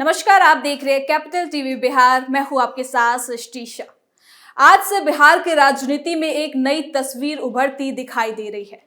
नमस्कार, आप देख रहे हैं कैपिटल टीवी बिहार। मैं हूं आपके साथ सृष्टि शाह। आज से बिहार की राजनीति में एक नई तस्वीर उभरती दिखाई दे रही है।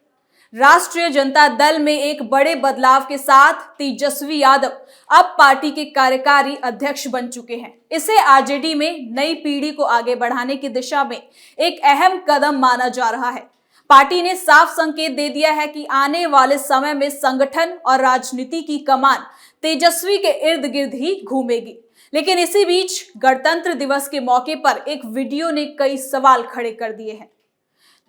राष्ट्रीय जनता दल में एक बड़े बदलाव के साथ तेजस्वी यादव अब पार्टी के कार्यकारी अध्यक्ष बन चुके हैं। इसे आरजेडी में नई पीढ़ी को आगे बढ़ाने की दिशा में एक अहम कदम माना जा रहा है। पार्टी ने साफ संकेत दे दिया है कि आने वाले समय में संगठन और राजनीति की कमान तेजस्वी के इर्द गिर्द ही घूमेगी। लेकिन इसी बीच गणतंत्र दिवस के मौके पर एक वीडियो ने कई सवाल खड़े कर दिए हैं।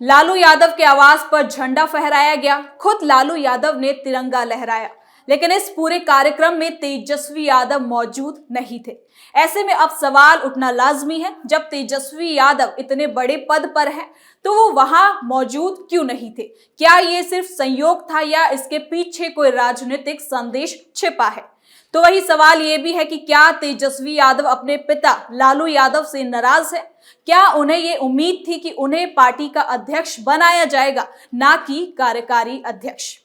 लालू यादव के आवास पर झंडा फहराया गया, खुद लालू यादव ने तिरंगा लहराया, लेकिन इस पूरे कार्यक्रम में तेजस्वी यादव मौजूद नहीं थे। ऐसे में अब सवाल उठना लाजमी है, जब तेजस्वी यादव इतने बड़े पद पर हैं तो वो वहां मौजूद क्यों नहीं थे? क्या ये सिर्फ संयोग था या इसके पीछे कोई राजनीतिक संदेश छिपा है? तो वही सवाल ये भी है कि क्या तेजस्वी यादव अपने पिता लालू यादव से नाराज है? क्या उन्हें ये उम्मीद थी कि उन्हें पार्टी का अध्यक्ष बनाया जाएगा, ना कि कार्यकारी अध्यक्ष?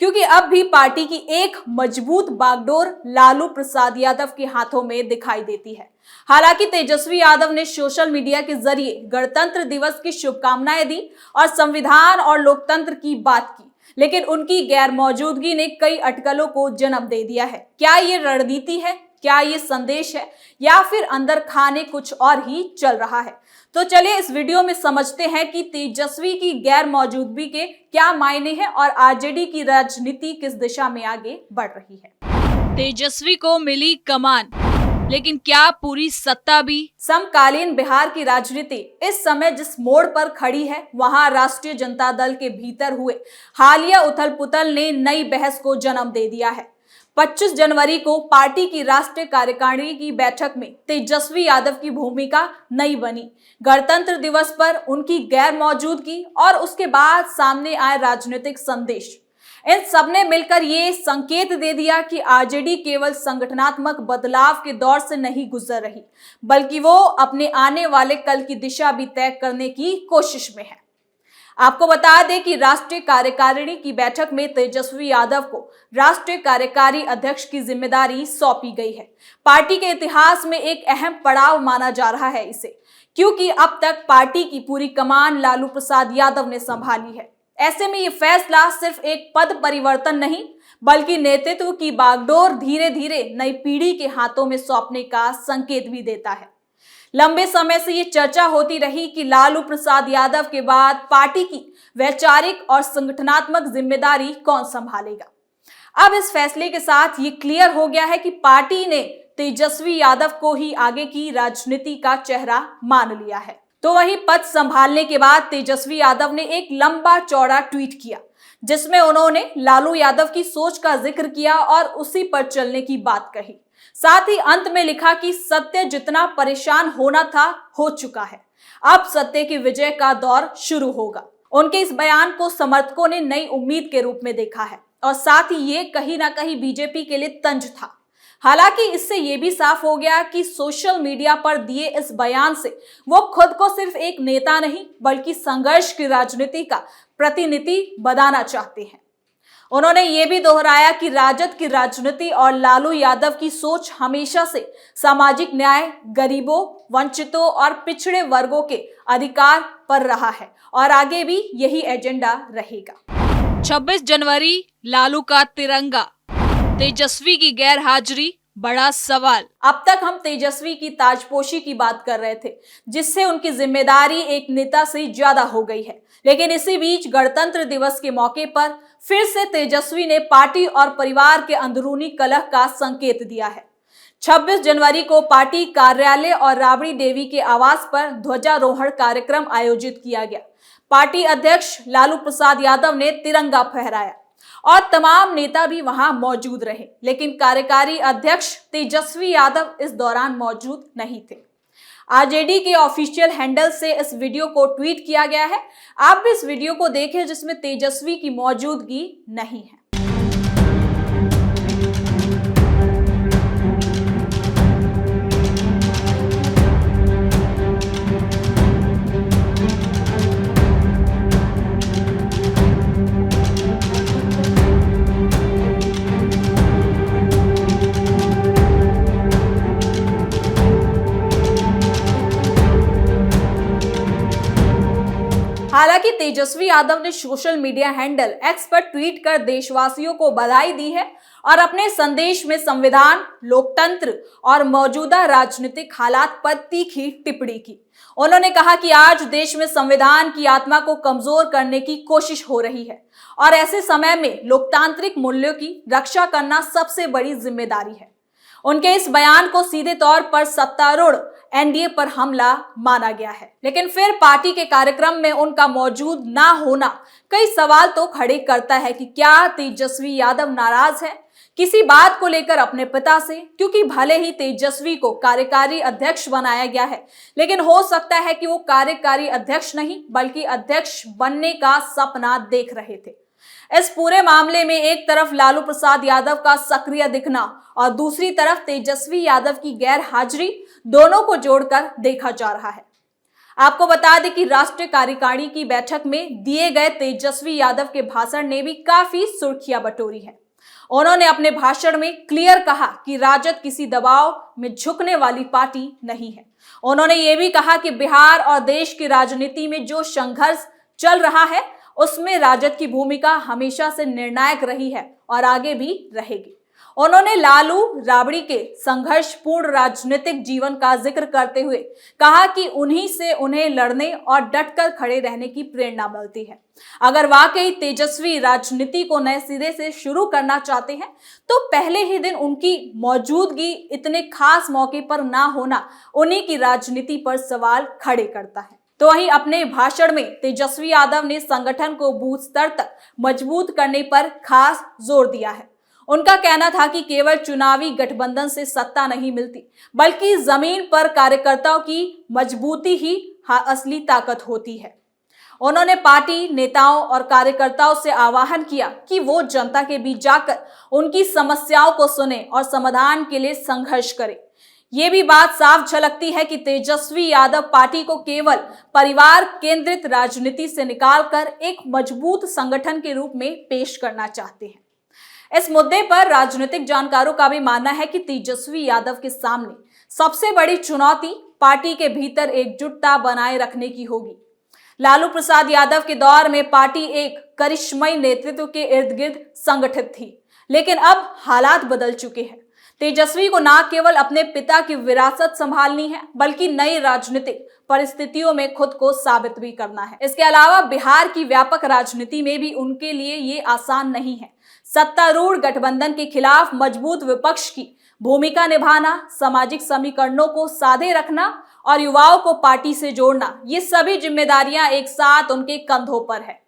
क्योंकि अब भी पार्टी की एक मजबूत बागडोर लालू प्रसाद यादव के हाथों में दिखाई देती है। हालांकि तेजस्वी यादव ने सोशल मीडिया के जरिए गणतंत्र दिवस की शुभकामनाएं दी और संविधान और लोकतंत्र की बात की, लेकिन उनकी गैर मौजूदगी ने कई अटकलों को जन्म दे दिया है। क्या ये रणनीति है? क्या ये संदेश है? या फिर अंदर खाने कुछ और ही चल रहा है? तो चलिए इस वीडियो में समझते हैं कि तेजस्वी की गैर मौजूदगी के क्या मायने हैं और आरजेडी की राजनीति किस दिशा में आगे बढ़ रही है। तेजस्वी को मिली कमान, लेकिन क्या पूरी सत्ता भी? समकालीन बिहार की राजनीति इस समय जिस मोड़ पर खड़ी है, वहां राष्ट्रीय जनता दल के भीतर हुए हालिया उथल पुथल ने नई बहस को जन्म दे दिया है। 25 जनवरी को पार्टी की राष्ट्रीय कार्यकारिणी की बैठक में तेजस्वी यादव की भूमिका नई बनी। गणतंत्र दिवस पर उनकी गैर मौजूदगी और उसके बाद सामने आए राजनीतिक संदेश, इन सब ने मिलकर ये संकेत दे दिया कि आरजेडी केवल संगठनात्मक बदलाव के दौर से नहीं गुजर रही, बल्कि वो अपने आने वाले कल की दिशा भी तय करने की कोशिश में है। आपको बता दें कि राष्ट्रीय कार्यकारिणी की बैठक में तेजस्वी यादव को राष्ट्रीय कार्यकारी अध्यक्ष की जिम्मेदारी सौंपी गई है। पार्टी के इतिहास में एक अहम पड़ाव माना जा रहा है इसे, क्योंकि अब तक पार्टी की पूरी कमान लालू प्रसाद यादव ने संभाली है। ऐसे में ये फैसला सिर्फ एक पद परिवर्तन नहीं, बल्कि नेतृत्व की बागडोर धीरे धीरे नई पीढ़ी के हाथों में सौंपने का संकेत भी देता है। लंबे समय से ये चर्चा होती रही कि लालू प्रसाद यादव के बाद पार्टी की वैचारिक और संगठनात्मक जिम्मेदारी कौन संभालेगा। अब इस फैसले के साथ ये क्लियर हो गया है कि पार्टी ने तेजस्वी यादव को ही आगे की राजनीति का चेहरा मान लिया है। तो वही पद संभालने के बाद तेजस्वी यादव ने एक लंबा चौड़ा ट्वीट किया, जिसमें उन्होंने लालू यादव की सोच का जिक्र किया और उसी पर चलने की बात कही। साथ ही अंत में लिखा कि सत्य जितना परेशान होना था हो चुका है, अब सत्य की विजय का दौर शुरू होगा। उनके इस बयान को समर्थकों ने नई उम्मीद के रूप में देखा है और साथ ही ये कहीं ना कहीं बीजेपी के लिए तंज था। हालांकि इससे ये भी साफ हो गया कि सोशल मीडिया पर दिए इस बयान से वो खुद को सिर्फ एक नेता नहीं, बल्कि संघर्ष की राजनीति का प्रतिनिधि बनाना चाहते हैं। उन्होंने ये भी दोहराया कि राजद की राजनीति और लालू यादव की सोच हमेशा से सामाजिक न्याय, गरीबों, वंचितों और पिछड़े वर्गों के अधिकार पर रहा है और आगे भी यही एजेंडा रहेगा। 26 जनवरी लालू का तिरंगा, तेजस्वी की गैर हाजिरी बड़ा सवाल। अब तक हम तेजस्वी की ताजपोशी की बात कर रहे थे, जिससे उनकी जिम्मेदारी एक नेता से ज्यादा हो गई है। लेकिन इसी बीच गणतंत्र दिवस के मौके पर फिर से तेजस्वी ने पार्टी और परिवार के अंदरूनी कलह का संकेत दिया है। 26 जनवरी को पार्टी कार्यालय और राबड़ी देवी के आवास पर ध्वजारोहण कार्यक्रम आयोजित किया गया। पार्टी अध्यक्ष लालू प्रसाद यादव ने तिरंगा फहराया और तमाम नेता भी वहां मौजूद रहे, लेकिन कार्यकारी अध्यक्ष तेजस्वी यादव इस दौरान मौजूद नहीं थे। आरजेडी के ऑफिशियल हैंडल से इस वीडियो को ट्वीट किया गया है। आप भी इस वीडियो को देखें, जिसमें तेजस्वी की मौजूदगी नहीं है। हालांकि तेजस्वी यादव ने सोशल मीडिया हैंडल एक्स पर ट्वीट कर देशवासियों को बधाई दी है और अपने संदेश में संविधान, लोकतंत्र और मौजूदा राजनीतिक हालात पर तीखी टिप्पणी की। उन्होंने कहा कि आज देश में संविधान की आत्मा को कमजोर करने की कोशिश हो रही है और ऐसे समय में लोकतांत्रिक मूल्यों की रक्षा करना सबसे बड़ी जिम्मेदारी है। उनके इस बयान को सीधे तौर पर सत्तारूढ़ एनडीए पर हमला माना गया है, लेकिन फिर पार्टी के कार्यक्रम में उनका मौजूद ना होना कई सवाल तो खड़े करता है कि क्या तेजस्वी यादव नाराज है किसी बात को लेकर अपने पिता से, क्योंकि भले ही तेजस्वी को कार्यकारी अध्यक्ष बनाया गया है, लेकिन हो सकता है कि वो कार्यकारी अध्यक्ष नहीं बल्कि अध्यक्ष बनने का सपना देख रहे थे। इस पूरे मामले में एक तरफ लालू प्रसाद यादव का सक्रिय दिखना और दूसरी तरफ तेजस्वी यादव की गैर हाजिरी, दोनों को जोड़कर देखा जा रहा है। आपको बता दें कि राष्ट्रीय कार्यकारिणी की बैठक में दिए गए तेजस्वी यादव के भाषण ने भी काफी सुर्खियां बटोरी है। उन्होंने अपने भाषण में क्लियर कहा कि राजद किसी दबाव में झुकने वाली पार्टी नहीं है। उन्होंने ये भी कहा कि बिहार और देश की राजनीति में जो संघर्ष चल रहा है उसमें राजद की भूमिका हमेशा से निर्णायक रही है और आगे भी रहेगी। उन्होंने लालू राबड़ी के संघर्षपूर्ण राजनीतिक जीवन का जिक्र करते हुए कहा कि उन्हीं से उन्हें लड़ने और डटकर खड़े रहने की प्रेरणा मिलती है। अगर वाकई तेजस्वी राजनीति को नए सिरे से शुरू करना चाहते हैं तो पहले ही दिन उनकी मौजूदगी इतने खास मौके पर ना होना उन्हीं की राजनीति पर सवाल खड़े करता है। तो वहीं अपने भाषण में तेजस्वी यादव ने संगठन को बूथ स्तर तक मजबूत करने पर खास जोर दिया है। उनका कहना था कि केवल चुनावी गठबंधन से सत्ता नहीं मिलती बल्कि जमीन पर कार्यकर्ताओं की मजबूती ही असली ताकत होती है। उन्होंने पार्टी नेताओं और कार्यकर्ताओं से आह्वान किया कि वो जनता के बीच जाकर उनकी समस्याओं को सुने और समाधान के लिए संघर्ष करें। ये भी बात साफ झलकती है कि तेजस्वी यादव पार्टी को केवल परिवार केंद्रित राजनीति से निकालकर एक मजबूत संगठन के रूप में पेश करना चाहते हैं। इस मुद्दे पर राजनीतिक जानकारों का भी मानना है कि तेजस्वी यादव के सामने सबसे बड़ी चुनौती पार्टी के भीतर एकजुटता बनाए रखने की होगी। लालू प्रसाद यादव के दौर में पार्टी एक करिश्मई नेतृत्व के इर्द गिर्द संगठित थी, लेकिन अब हालात बदल चुके हैं। तेजस्वी को न केवल अपने पिता की विरासत संभालनी है बल्कि नई राजनीतिक परिस्थितियों में खुद को साबित भी करना है। इसके अलावा बिहार की व्यापक राजनीति में भी उनके लिए ये आसान नहीं है। सत्तारूढ़ गठबंधन के खिलाफ मजबूत विपक्ष की भूमिका निभाना, सामाजिक समीकरणों को साधे रखना और युवाओं को पार्टी से जोड़ना, ये सभी जिम्मेदारियां एक साथ उनके कंधों पर है।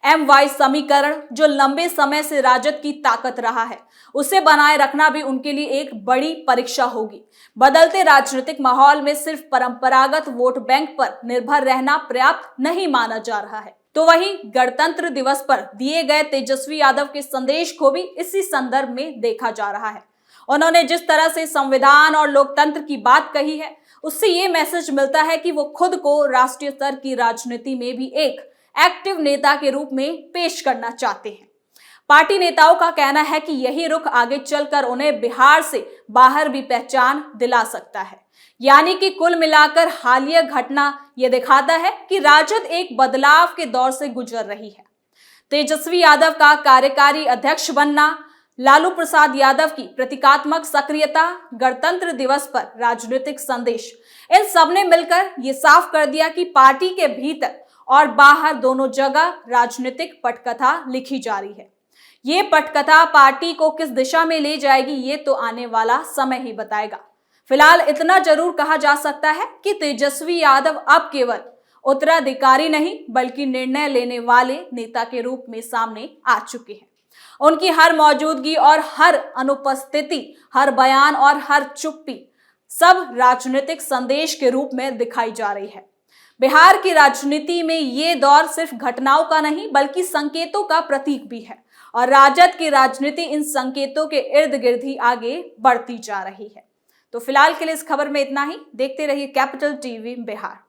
MY समीकरण जो लंबे समय से राजद की ताकत रहा है, उसे बनाए रखना भी उनके लिए एक बड़ी परीक्षा होगी। बदलते राजनीतिक माहौल में सिर्फ परंपरागत वोट बैंक पर निर्भर रहना पर्याप्त नहीं माना जा रहा है। तो वहीं गणतंत्र दिवस पर दिए गए तेजस्वी यादव के संदेश को भी इसी संदर्भ में देखा जा रहा है। उन्होंने जिस तरह से संविधान और लोकतंत्र की बात कही है, उससे ये मैसेज मिलता है कि वो खुद को राष्ट्रीय स्तर की राजनीति में भी एक एक्टिव नेता के रूप में पेश करना चाहते हैं। पार्टी नेताओं का कहना है कि यही रुख आगे चलकर उन्हें बिहार से बाहर भी पहचान दिला सकता है। यानी कि कुल मिलाकर हालिया घटना यह दिखाता है कि राजद एक बदलाव के दौर से गुजर रही है। तेजस्वी यादव का कार्यकारी अध्यक्ष बनना, लालू प्रसाद यादव की प्रतीकात्मक सक्रियता, गणतंत्र दिवस पर राजनीतिक संदेश, इन सब ने मिलकर ये साफ कर दिया कि पार्टी के भीतर और बाहर दोनों जगह राजनीतिक पटकथा लिखी जा रही है। ये पटकथा पार्टी को किस दिशा में ले जाएगी, ये तो आने वाला समय ही बताएगा। फिलहाल इतना जरूर कहा जा सकता है कि तेजस्वी यादव अब केवल उत्तराधिकारी नहीं बल्कि निर्णय लेने वाले नेता के रूप में सामने आ चुके हैं। उनकी हर मौजूदगी और हर अनुपस्थिति, हर बयान और हर चुप्पी सब राजनीतिक संदेश के रूप में दिखाई जा रही है। बिहार की राजनीति में ये दौर सिर्फ घटनाओं का नहीं बल्कि संकेतों का प्रतीक भी है और राजद की राजनीति इन संकेतों के इर्द गिर्द ही आगे बढ़ती जा रही है। तो फिलहाल के लिए इस खबर में इतना ही। देखते रहिए कैपिटल टीवी बिहार।